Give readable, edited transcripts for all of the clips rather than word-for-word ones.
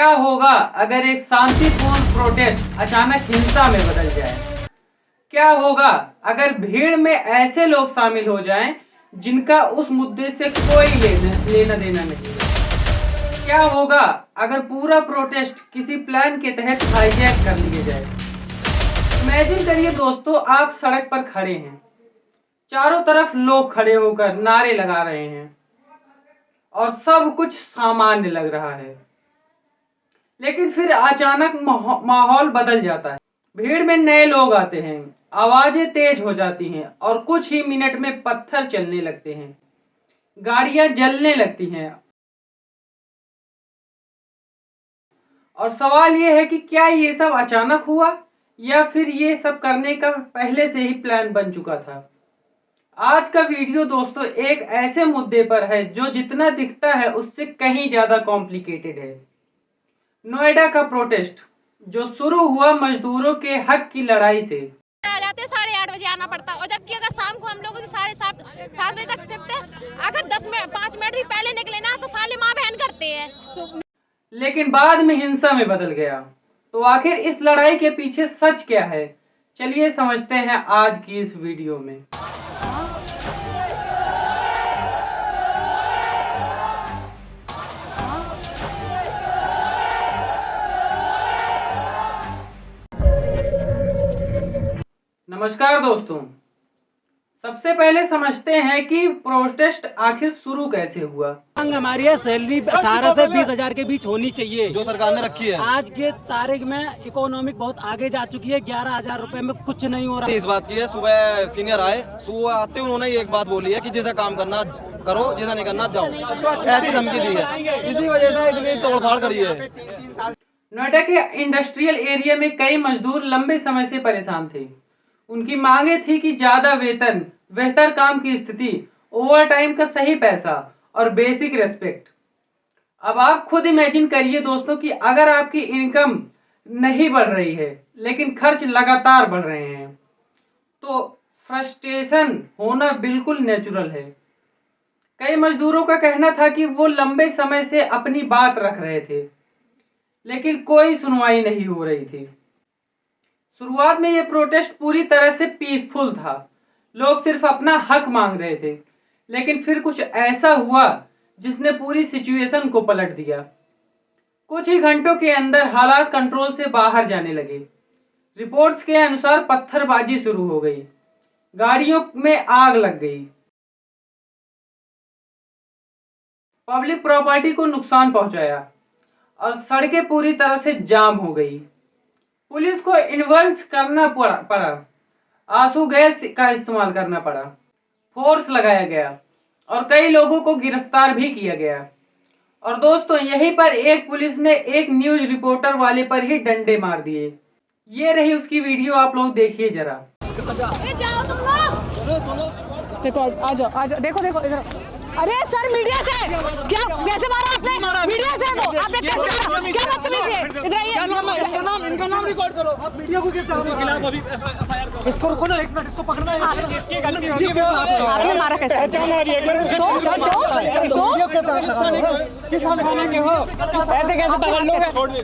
क्या होगा अगर एक शांतिपूर्ण प्रोटेस्ट अचानक हिंसा में बदल जाए? क्या होगा अगर भीड़ में ऐसे लोग शामिल हो जाएं जिनका उस मुद्दे से कोई लेना देना नहीं है? क्या होगा अगर पूरा प्रोटेस्ट किसी प्लान के तहत हाईजैक कर लिया जाए? इमेजिन करिए दोस्तों, आप सड़क पर खड़े हैं, चारों तरफ लोग खड़े होकर नारे लगा रहे हैं और सब कुछ सामान्य लग रहा है। लेकिन फिर अचानक माहौल बदल जाता है। भीड़ में नए लोग आते हैं, आवाजें तेज हो जाती हैं और कुछ ही मिनट में पत्थर चलने लगते हैं, गाड़ियां जलने लगती हैं। और सवाल यह है कि क्या ये सब अचानक हुआ या फिर ये सब करने का पहले से ही प्लान बन चुका था? आज का वीडियो दोस्तों एक ऐसे मुद्दे पर है जो जितना दिखता है उससे कहीं ज्यादा कॉम्प्लिकेटेड है। नोएडा का प्रोटेस्ट जो शुरू हुआ मजदूरों के हक की लड़ाई से। आ जाते 8:30 बजे आना पड़ता और जबकि अगर शाम को हम लोगों की 7:30 बजे तक शिफ्ट है, अगर 5 मिनट भी पहले निकले ना तो साले माँ बहन करते हैं। लेकिन बाद में हिंसा में बदल गया। तो आखिर इस लड़ाई के पीछे सच क्या है? चलिए समझते हैं आज की इस वीडियो में। नमस्कार दोस्तों, सबसे पहले समझते हैं कि प्रोटेस्ट आखिर शुरू कैसे हुआ। मांग हमारी है सैलरी 18 से 20 हजार के बीच होनी चाहिए, जो सरकार ने रखी है। आज के तारीख में इकोनॉमिक बहुत आगे जा चुकी है, 11,000 रुपए में कुछ नहीं हो रहा। इस बात की है, सुबह सीनियर आए, सुबह आते उन्होंने एक बात बोली है कि जैसा काम करना करो, जैसा नहीं करना जाओ, ऐसी धमकी दी है। इसी वजह से इसलिए तोड़फाड़ करी है। नोएडा के इंडस्ट्रियल एरिया में कई मजदूर लंबे समय से परेशान थे। उनकी मांगे थी कि ज्यादा वेतन, बेहतर काम की स्थिति, ओवर टाइम का सही पैसा और बेसिक रेस्पेक्ट। अब आप खुद इमेजिन करिए दोस्तों कि अगर आपकी इनकम नहीं बढ़ रही है लेकिन खर्च लगातार बढ़ रहे हैं तो फ्रस्ट्रेशन होना बिल्कुल नेचुरल है। कई मजदूरों का कहना था कि वो लंबे समय से अपनी बात रख रहे थे लेकिन कोई सुनवाई नहीं हो रही थी। शुरुआत में यह प्रोटेस्ट पूरी तरह से पीसफुल था, लोग सिर्फ अपना हक मांग रहे थे। लेकिन फिर कुछ ऐसा हुआ जिसने पूरी सिचुएशन को पलट दिया। कुछ ही घंटों के अंदर हालात कंट्रोल से बाहर जाने लगे। रिपोर्ट्स के अनुसार पत्थरबाजी शुरू हो गई, गाड़ियों में आग लग गई, पब्लिक प्रॉपर्टी को नुकसान पहुंचाया और सड़कें पूरी तरह से जाम हो गई। पुलिस को इन्वर्स करना पड़ा, आंसू गैस का इस्तेमाल करना पड़ा, फोर्स लगाया गया और कई लोगों को गिरफ्तार भी किया गया। और दोस्तों यहीं पर एक पुलिस ने एक न्यूज रिपोर्टर वाले पर ही डंडे मार दिए। ये रही उसकी वीडियो, आप लोग देखिए जरा। देखो आ जाओ देखो इधर। अरे सर मीडिया से क्या कैसे मारा आपने? मीडिया से वो आपने कैसे मारा? क्या बदतमीजी है? इधर आइए। इनका नाम रिकॉर्ड करो। आप मीडिया को कैसे आपके खिलाफ अभी एफआईआर करो? इसको रुको ना, एक मिनट इसको पकड़ना है। आपने मारा कैसे? पहचान आ रही है। तो किस थाने के हो? ऐसे कैसे पकड़ लोगे?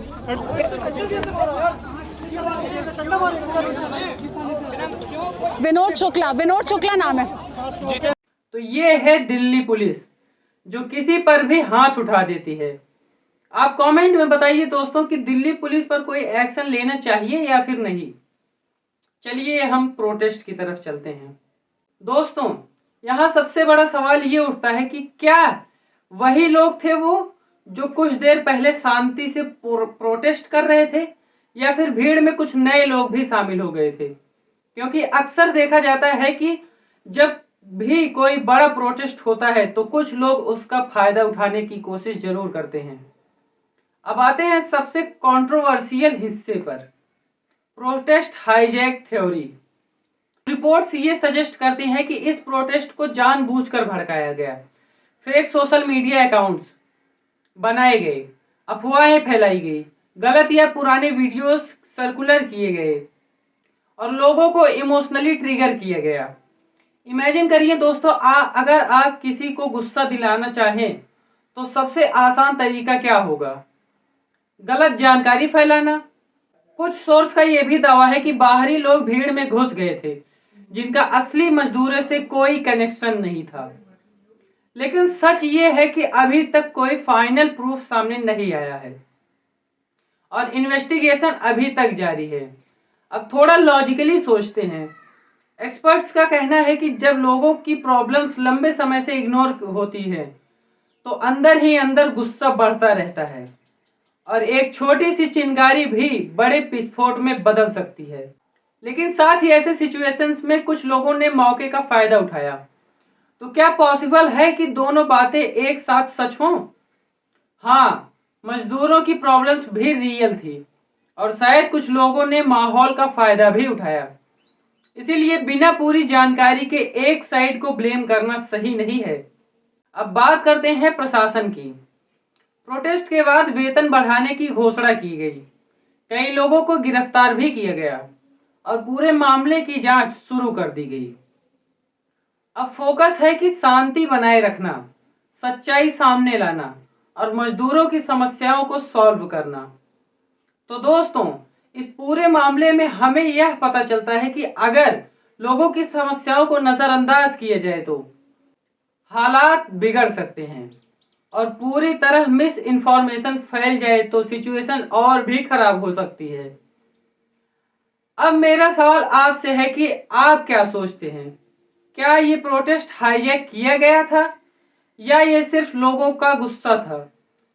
विनोद शुक्ला नाम है। तो ये है दिल्ली पुलिस जो किसी पर भी हाथ उठा देती है। आप कमेंट में बताइए दोस्तों कि दिल्ली पुलिस पर कोई एक्शन लेना चाहिए या फिर नहीं। चलिए हम प्रोटेस्ट की तरफ चलते हैं। दोस्तों यहाँ सबसे बड़ा सवाल ये उठता है कि क्या वही लोग थे वो जो कुछ देर पहले शांति से प्रोटेस्ट कर रहे थे या फिर भीड़ में कुछ नए लोग भी शामिल हो गए थे? क्योंकि अक्सर देखा जाता है कि जब भी कोई बड़ा प्रोटेस्ट होता है तो कुछ लोग उसका फायदा उठाने की कोशिश जरूर करते हैं। अब आते हैं सबसे कंट्रोवर्शियल हिस्से पर, प्रोटेस्ट हाईजैक थ्योरी। रिपोर्ट्स ये सजेस्ट करती हैं कि इस प्रोटेस्ट को जानबूझकर भड़काया गया, फेक सोशल मीडिया अकाउंट्स बनाए गए, अफवाहें फैलाई गई, गलत या पुराने वीडियोस सर्कुलर किए गए और लोगों को इमोशनली ट्रिगर किया गया। इमेजिन करिए दोस्तों, अगर आप किसी को गुस्सा दिलाना चाहें तो सबसे आसान तरीका क्या होगा? गलत जानकारी फैलाना। कुछ सोर्स का यह भी दावा है कि बाहरी लोग भीड़ में घुस गए थे जिनका असली मजदूरों से कोई कनेक्शन नहीं था। लेकिन सच ये है कि अभी तक कोई फाइनल प्रूफ सामने नहीं आया है और इन्वेस्टिगेशन अभी तक जारी है। अब थोड़ा लॉजिकली सोचते हैं। एक्सपर्ट्स का कहना है कि जब लोगों की प्रॉब्लम्स लंबे समय से इग्नोर होती है तो अंदर ही अंदर गुस्सा बढ़ता रहता है और एक छोटी सी चिंगारी भी बड़े विस्फोट में बदल सकती है। लेकिन साथ ही ऐसे सिचुएशंस में कुछ लोगों ने मौके का फायदा उठाया। तो क्या पॉसिबल है कि दोनों बातें एक साथ सच हों? हाँ, मजदूरों की प्रॉब्लम्स भी रियल थी और शायद कुछ लोगों ने माहौल का फायदा भी उठाया। इसीलिए बिना पूरी जानकारी के एक साइड को ब्लेम करना सही नहीं है। अब बात करते हैं प्रशासन की। प्रोटेस्ट के बाद वेतन बढ़ाने की घोषणा की गई, कई लोगों को गिरफ्तार भी किया गया और पूरे मामले की जांच शुरू कर दी गई। अब फोकस है कि शांति बनाए रखना, सच्चाई सामने लाना और मजदूरों की समस्याओं को सॉल्व करना। तो दोस्तों, इस पूरे मामले में हमें यह पता चलता है कि अगर लोगों की समस्याओं को नज़रअंदाज किया जाए तो हालात बिगड़ सकते हैं और पूरी तरह मिस इन्फॉर्मेशन फैल जाए तो सिचुएशन और भी खराब हो सकती है। अब मेरा सवाल आपसे है कि आप क्या सोचते हैं? क्या ये प्रोटेस्ट हाईजैक किया गया था या ये सिर्फ लोगों का गुस्सा था?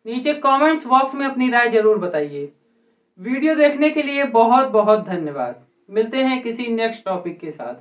नीचे कमेंट्स बॉक्स में अपनी राय जरूर बताइए। वीडियो देखने के लिए बहुत बहुत धन्यवाद। मिलते हैं किसी नेक्स्ट टॉपिक के साथ।